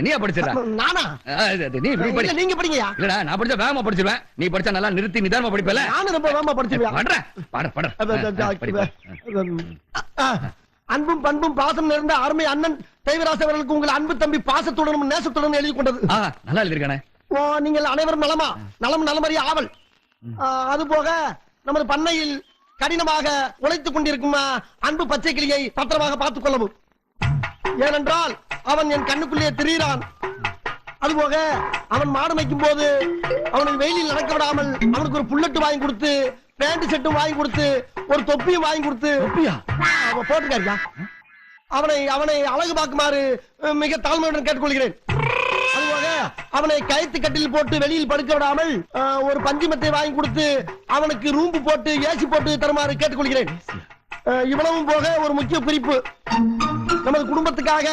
நீயா படிச்சிடா? நானா? நீ இப்படி படி. நீங்க படிங்கயா. இல்லடா, நான் படிச்சா வேகமா படிச்சிருவேன். நீ படிச்சா நல்லா நிறுத்தி நிதானமா படிப்பல. நானும் ரொம்ப வேகமா படிச்சிருவேன். அன்பும் பண்பும் பாசம் நிறைந்த அருமை அண்ணன் தெய்வராச அவர்களுக்கு உங்கள் அன்பு தம்பி பாசத்துடனும் நேசத்துடனும் எழுதி கொண்டது. நல்லா எழுதிருக்கானே. நீங்கள் அனைவரும் நலமா? நலம் நலமறிய ஆவல். அது போக நமது பண்ணையில் கடினமாக உழைத்துக் கொண்டிருக்கும் அன்பு பச்சை கிளியை பத்திரமாக பார்த்துக் கொள்ளவும். ஏனென்றால் அவன் என் கண்ணுக்குள்ளே திரிகிறான். அதுபோக அவன் மாடு மேய்க்கும் போது அவனை வெயிலில் நடக்க விடாமல் அவனுக்கு ஒரு புல்லட்டு வாங்கி கொடுத்து, பேண்ட் செட்டும் வாங்கி கொடுத்து, ஒரு தொப்பியும் வாங்கி கொடுத்து போட்டுக்காரியா அவனை அவனை அழகு பார்க்குமாறு மிக தாழ்மையுடன் கேட்டுக்கொள்கிறேன். அதுபோக அவனை கயிற்று கட்டில் போட்டு வெளியில் படுக்க விடாமல் ஒரு பஞ்சுமத்தை வாங்கி கொடுத்து அவனுக்கு ரூம்பு போட்டு ஏசி போட்டு தருமாறு கேட்டுக்கொள்கிறேன். இவ்வளவும் போக ஒரு முக்கிய குறிப்பு, நமது குடும்பத்துக்காக